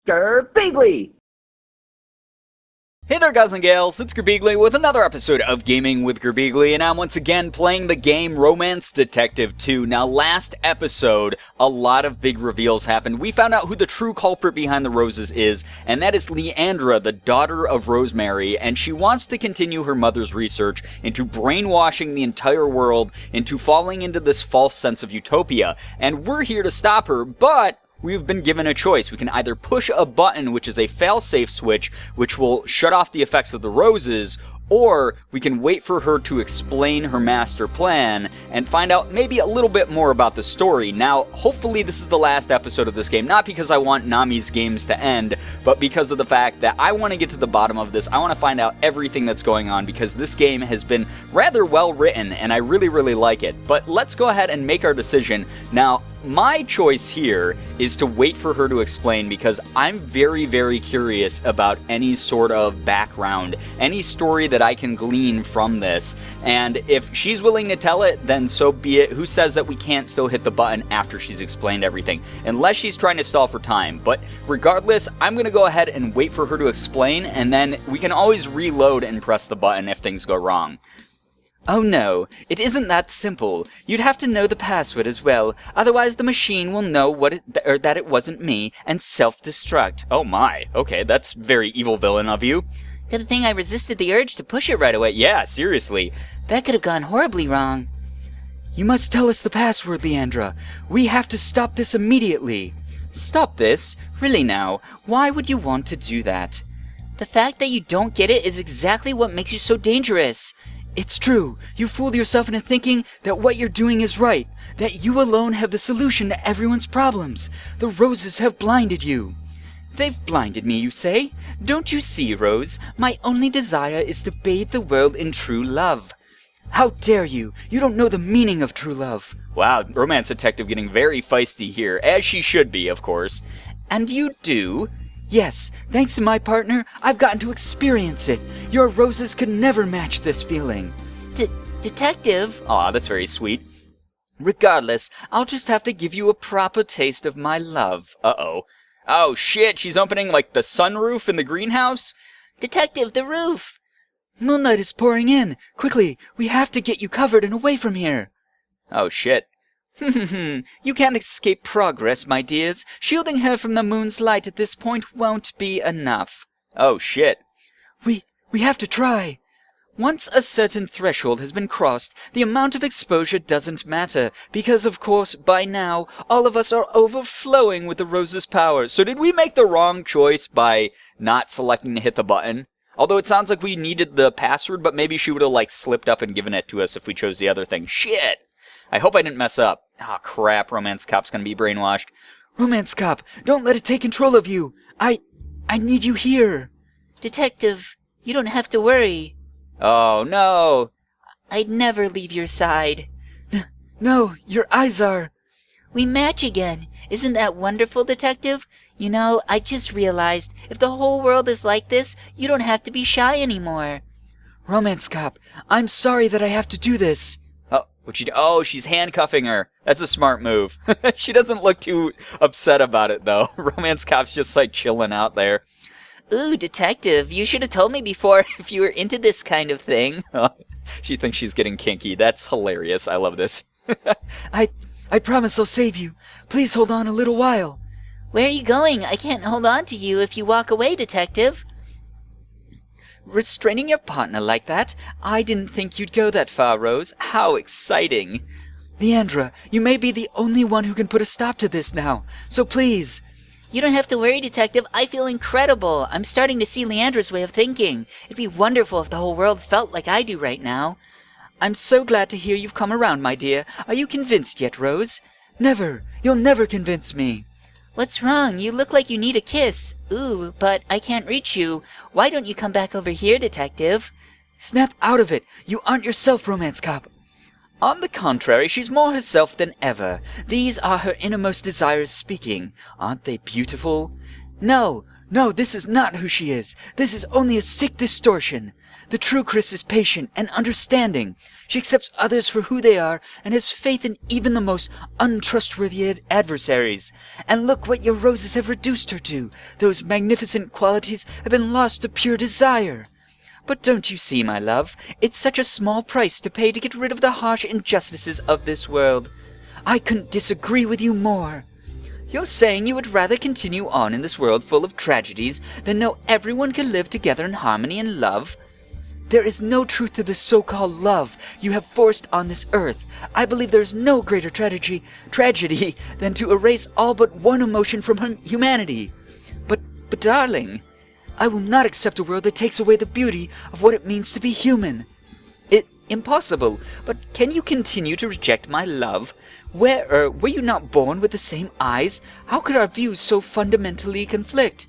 Girbeagly! Hey there guys and gals, it's Girbeagly with another episode of Gaming with Girbeagly, and I'm once again playing the game Romance Detective 2. Now last episode, a lot of big reveals happened. We found out who the true culprit behind the roses is, and that is Leandre, the daughter of Rosemary, and she wants to continue her mother's research into brainwashing the entire world into falling into this false sense of utopia. And we're here to stop her, but we've been given a choice. We can either push a button, which is a fail-safe switch, which will shut off the effects of the roses, or we can wait for her to explain her master plan and find out maybe a little bit more about the story. Now, hopefully this is the last episode of this game, not because I want Nami's games to end, but because of the fact that I want to get to the bottom of this. I want to find out everything that's going on, because this game has been rather well written, and I really, really like it. But let's go ahead and make our decision. Now, my choice here is to wait for her to explain, because I'm very, very curious about any sort of background, any story that I can glean from this. And if she's willing to tell it, then so be it. Who says that we can't still hit the button after she's explained everything? Unless she's trying to stall for time. But regardless, I'm going to go ahead and wait for her to explain, and then we can always reload and press the button if things go wrong. Oh no, it isn't that simple. You'd have to know the password as well, otherwise the machine will know that it wasn't me, and self-destruct. Oh my, okay, that's very evil villain of you. Good thing I resisted the urge to push it right away. Yeah, seriously. That could have gone horribly wrong. You must tell us the password, Leandre. We have to stop this immediately. Stop this? Really now? Why would you want to do that? The fact that you don't get it is exactly what makes you so dangerous. It's true. You fooled yourself into thinking that what you're doing is right, that you alone have the solution to everyone's problems. The roses have blinded you. They've blinded me, you say? Don't you see, Rose? My only desire is to bathe the world in true love. How dare you? You don't know the meaning of true love. Wow, Romance Detective getting very feisty here, as she should be, of course. And you do? Yes, thanks to my partner, I've gotten to experience it. Your roses could never match this feeling. Detective? Aw, that's very sweet. Regardless, I'll just have to give you a proper taste of my love. Uh-oh. Oh shit, she's opening like the sunroof in the greenhouse? Detective, the roof! Moonlight is pouring in. Quickly, we have to get you covered and away from here. Oh shit. You can't escape progress, my dears. Shielding her from the moon's light at this point won't be enough. Oh shit. We have to try. Once a certain threshold has been crossed, the amount of exposure doesn't matter, because of course, by now, all of us are overflowing with the rose's power. So did we make the wrong choice by not selecting to hit the button? Although it sounds like we needed the password, but maybe she would have like slipped up and given it to us if we chose the other thing. Shit! I hope I didn't mess up. Ah, crap, Romance Cop's gonna be brainwashed. Romance Cop, don't let it take control of you. I need you here. Detective, you don't have to worry. Oh, no. I'd never leave your side. No, your eyes are... We match again. Isn't that wonderful, Detective? You know, I just realized, if the whole world is like this, you don't have to be shy anymore. Romance Cop, I'm sorry that I have to do this. Oh, she's handcuffing her. That's a smart move. She doesn't look too upset about it, though. Romance Cop's just, like, chilling out there. Ooh, Detective, you should have told me before if you were into this kind of thing. She thinks she's getting kinky. That's hilarious. I love this. I promise I'll save you. Please hold on a little while. Where are you going? I can't hold on to you if you walk away, Detective. Restraining your partner like that? I didn't think you'd go that far, Rose. How exciting. Leandre, you may be the only one who can put a stop to this now, so please. You don't have to worry, Detective. I feel incredible. I'm starting to see Leandre's way of thinking. It'd be wonderful if the whole world felt like I do right now. I'm so glad to hear you've come around, my dear. Are you convinced yet, Rose? Never. You'll never convince me. What's wrong? You look like you need a kiss. Ooh, but I can't reach you. Why don't you come back over here, Detective? Snap out of it. You aren't yourself, Romance Cop. On the contrary, she's more herself than ever. These are her innermost desires speaking. Aren't they beautiful? No, No, this is not who she is. This is only a sick distortion. The true Chris is patient and understanding. She accepts others for who they are and has faith in even the most untrustworthy adversaries. And look what your roses have reduced her to. Those magnificent qualities have been lost to pure desire. But don't you see, my love, it's such a small price to pay to get rid of the harsh injustices of this world. I couldn't disagree with you more. You're saying you would rather continue on in this world full of tragedies than know everyone can live together in harmony and love? There is no truth to this so-called love you have forced on this earth. I believe there is no greater tragedy than to erase all but one emotion from humanity. But darling, I will not accept a world that takes away the beauty of what it means to be human. Impossible. But can you continue to reject my love? Were you not born with the same eyes? How could our views so fundamentally conflict?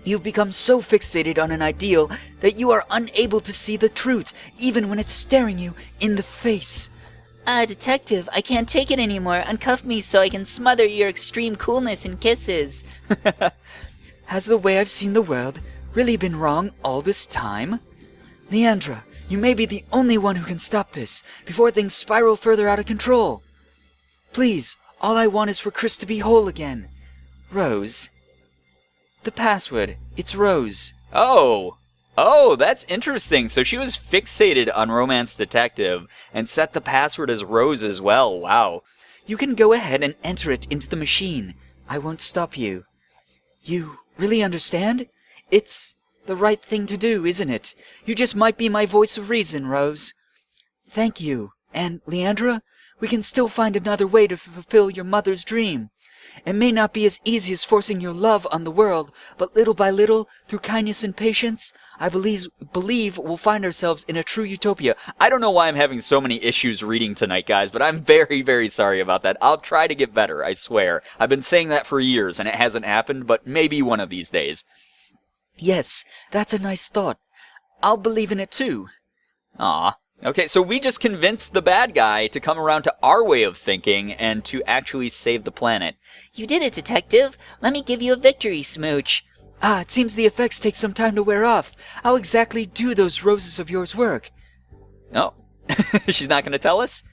You've become so fixated on an ideal that you are unable to see the truth, even when it's staring you in the face. Detective, I can't take it anymore. Uncuff me so I can smother your extreme coolness in kisses. Has the way I've seen the world really been wrong all this time? Leandre, you may be the only one who can stop this, before things spiral further out of control. Please, all I want is for Chris to be whole again. Rose. The password, it's Rose. Oh, that's interesting. So she was fixated on Romance Detective and set the password as Rose as well. Wow. You can go ahead and enter it into the machine. I won't stop you. You really understand? It's the right thing to do, isn't it? You just might be my voice of reason, Rose. Thank you. And, Leandre, we can still find another way to fulfill your mother's dream. It may not be as easy as forcing your love on the world, but little by little, through kindness and patience, I believe we'll find ourselves in a true utopia. I don't know why I'm having so many issues reading tonight, guys, but I'm very, very sorry about that. I'll try to get better, I swear. I've been saying that for years, and it hasn't happened, but maybe one of these days. Yes, that's a nice thought. I'll believe in it too. Aw. Okay, so we just convinced the bad guy to come around to our way of thinking and to actually save the planet. You did it, Detective. Let me give you a victory smooch. It seems the effects take some time to wear off. How exactly do those roses of yours work? Oh, she's not going to tell us?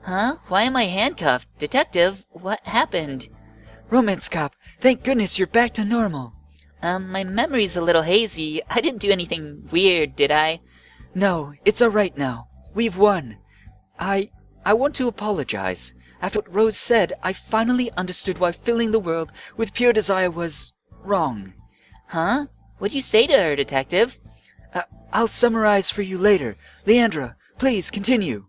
Huh? Why am I handcuffed? Detective, what happened? Romance Cop, thank goodness you're back to normal. My memory's a little hazy. I didn't do anything weird, did I? No, it's all right now. We've won. I want to apologize. After what Rose said, I finally understood why filling the world with pure desire was wrong. Huh? What'd you say to her, Detective? I'll summarize for you later. Leandre, please continue.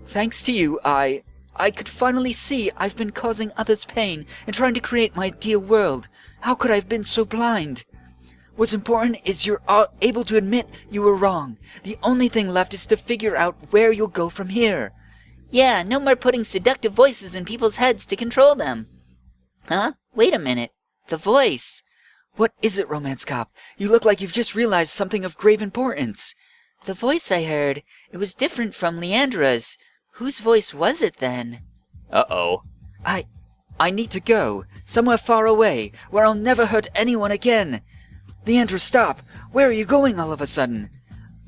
Thanks to you, I could finally see I've been causing others pain and trying to create my ideal world. How could I have been so blind? What's important is you're able to admit you were wrong. The only thing left is to figure out where you'll go from here. Yeah, no more putting seductive voices in people's heads to control them. Huh? Wait a minute. The voice. What is it, Romance Cop? You look like you've just realized something of grave importance. The voice I heard, it was different from Leandre's. Whose voice was it then? Uh-oh. I need to go. Somewhere far away, where I'll never hurt anyone again. Leandre, stop! Where are you going all of a sudden?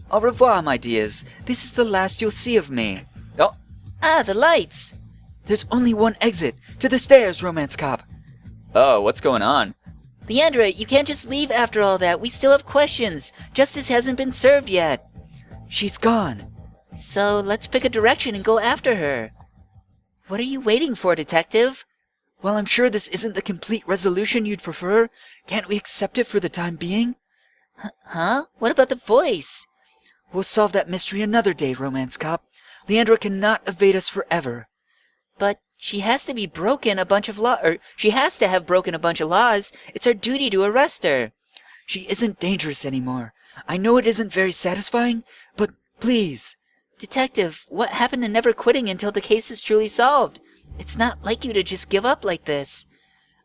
Au revoir, my dears. This is the last you'll see of me. Oh. The lights! There's only one exit. To the stairs, Romance Cop. Oh, what's going on? Leandre, you can't just leave after all that. We still have questions. Justice hasn't been served yet. She's gone. So let's pick a direction and go after her. What are you waiting for, Detective? Well, I'm sure this isn't the complete resolution you'd prefer. Can't we accept it for the time being? Huh? What about the voice? We'll solve that mystery another day, Romance Cop. Leandre cannot evade us forever. But she has to be broken a bunch of she has to have broken a bunch of laws. It's our duty to arrest her. She isn't dangerous anymore. I know it isn't very satisfying, but please. Detective, what happened to never quitting until the case is truly solved? It's not like you to just give up like this.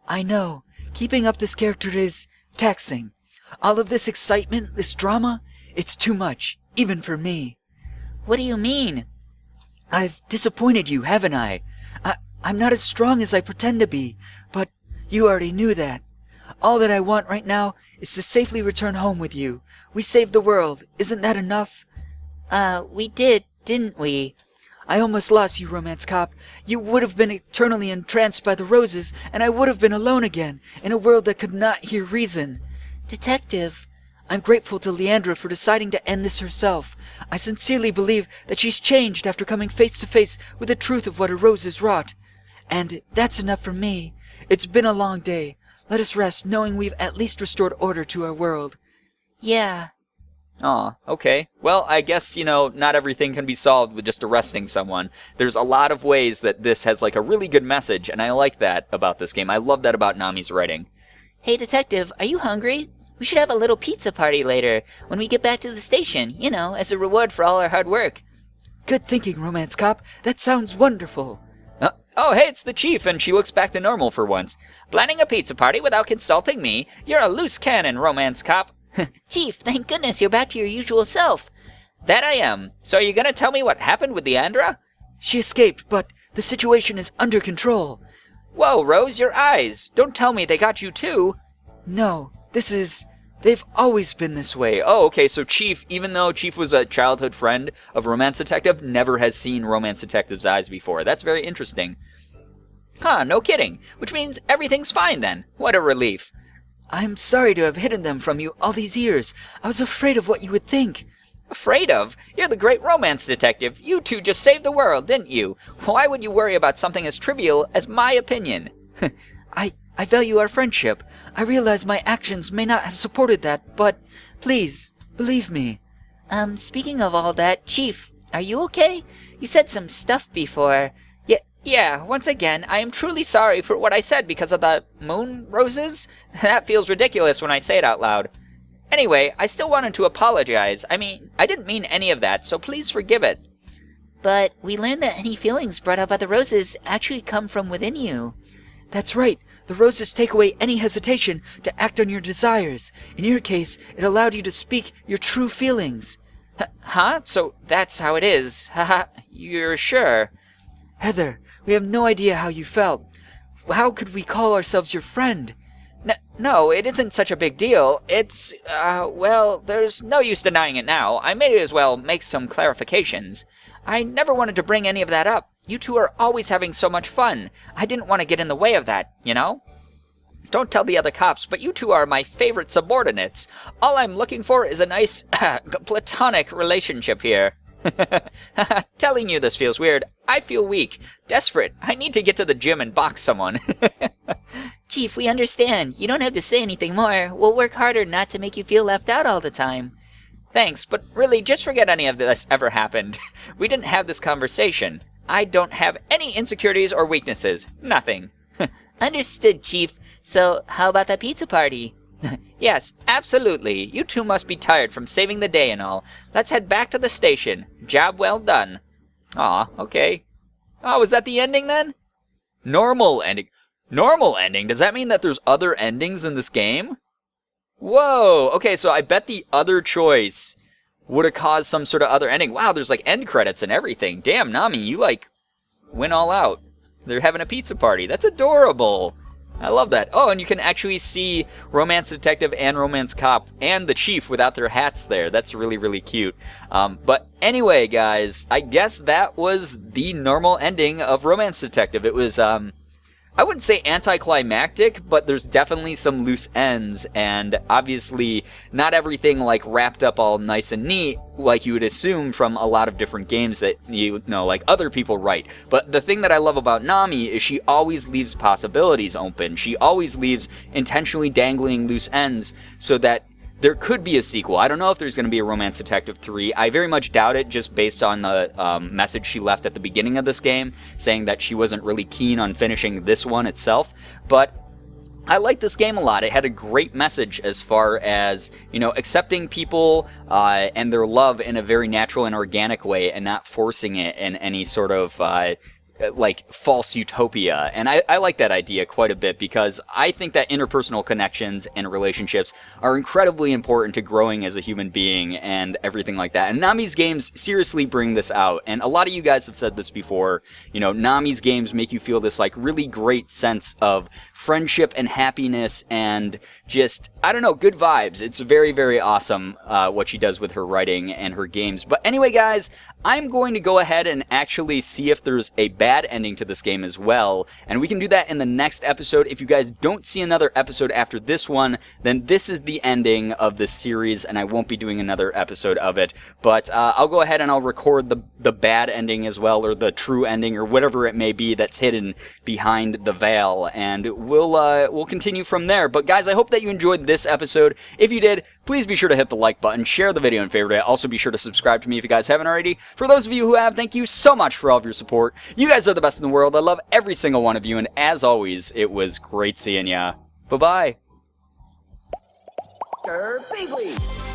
I know. Keeping up this character is taxing. All of this excitement, this drama, it's too much, even for me. What do you mean? I've disappointed you, haven't I? I'm not as strong as I pretend to be, but you already knew that. All that I want right now is to safely return home with you. We saved the world. Isn't that enough? We did, didn't we? I almost lost you, Romance Cop. You would have been eternally entranced by the roses, and I would have been alone again, in a world that could not hear reason. Detective. I'm grateful to Leandre for deciding to end this herself. I sincerely believe that she's changed after coming face to face with the truth of what her roses wrought. And that's enough for me. It's been a long day. Let us rest knowing we've at least restored order to our world. Yeah. Aw, okay. Well, I guess, not everything can be solved with just arresting someone. There's a lot of ways that this has, like, a really good message, and I like that about this game. I love that about Nami's writing. Hey, Detective, are you hungry? We should have a little pizza party later, when we get back to the station, as a reward for all our hard work. Good thinking, Romance Cop. That sounds wonderful. Oh, hey, it's the Chief, and she looks back to normal for once. Planning a pizza party without consulting me? You're a loose cannon, Romance Cop. Chief, thank goodness you're back to your usual self. That I am. So are you gonna tell me what happened with Leandre? She escaped, but the situation is under control. Whoa, Rose, your eyes. Don't tell me they got you too. No, they've always been this way. Oh, okay, so Chief, even though Chief was a childhood friend of Romance Detective, never has seen Romance Detective's eyes before. That's very interesting. Huh, no kidding. Which means everything's fine then. What a relief. I'm sorry to have hidden them from you all these years. I was afraid of what you would think. Afraid of? You're the great Romance Detective. You two just saved the world, didn't you? Why would you worry about something as trivial as my opinion? I value our friendship. I realize my actions may not have supported that, but please, believe me. Speaking of all that, Chief, are you okay? You said some stuff before. Yeah, once again, I am truly sorry for what I said because of the moon roses. That feels ridiculous when I say it out loud. Anyway, I still wanted to apologize. I didn't mean any of that, so please forgive it. But we learned that any feelings brought out by the roses actually come from within you. That's right. The roses take away any hesitation to act on your desires. In your case, it allowed you to speak your true feelings. Huh? So that's how it is. Haha, you're sure? Heather, we have no idea how you felt. How could we call ourselves your friend? No, it isn't such a big deal. It's, well, there's no use denying it now. I may as well make some clarifications. I never wanted to bring any of that up. You two are always having so much fun. I didn't want to get in the way of that, Don't tell the other cops, but you two are my favorite subordinates. All I'm looking for is a nice, platonic relationship here. Telling you this feels weird. I feel weak, desperate. I need to get to the gym and box someone. Chief, we understand. You don't have to say anything more. We'll work harder not to make you feel left out all the time. Thanks, but really, just forget any of this ever happened. We didn't have this conversation. I don't have any insecurities or weaknesses. Nothing. Understood, Chief. So, how about that pizza party? Yes, absolutely. You two must be tired from saving the day and all. Let's head back to the station. Job well done. Aw, okay. Oh, was that the ending then? Normal ending. Normal ending? Does that mean that there's other endings in this game? Whoa! Okay, so I bet the other choice would have caused some sort of other ending. Wow, there's like end credits and everything. Damn, Nami, you went all out. They're having a pizza party. That's adorable. I love that. Oh, and you can actually see Romance Detective and Romance Cop and the Chief without their hats there. That's really, really cute. But anyway, guys, I guess that was the normal ending of Romance Detective. It was, I wouldn't say anticlimactic, but there's definitely some loose ends, and obviously not everything wrapped up all nice and neat like you would assume from a lot of different games that other people write. But the thing that I love about Nami is she always leaves possibilities open. She always leaves intentionally dangling loose ends so that there could be a sequel. I don't know if there's going to be a Romance Detective 3. I very much doubt it, just based on the message she left at the beginning of this game, saying that she wasn't really keen on finishing this one itself. But I like this game a lot. It had a great message as far as, accepting people and their love in a very natural and organic way and not forcing it in any sort of like false utopia. And I like that idea quite a bit because I think that interpersonal connections and relationships are incredibly important to growing as a human being and everything like that. And Nami's games seriously bring this out. And a lot of you guys have said this before, you know, Nami's games make you feel this like really great sense of friendship and happiness and just, I don't know, good vibes. It's very, very awesome what she does with her writing and her games. But anyway, guys, I'm going to go ahead and actually see if there's a bad ending to this game as well, and we can do that in the next episode. If you guys don't see another episode after this one, then this is the ending of this series, and I won't be doing another episode of it, but I'll go ahead and I'll record the bad ending as well, or the true ending, or whatever it may be that's hidden behind the veil, and we'll continue from there. But guys, I hope that you enjoyed this episode. If you did, please be sure to hit the like button, share the video and favorite it. Also be sure to subscribe to me if you guys haven't already. For those of you who have, thank you so much for all of your support. You guys are the best in the world. I love every single one of you, and as always, it was great seeing ya. Bye-bye. Girbeagly.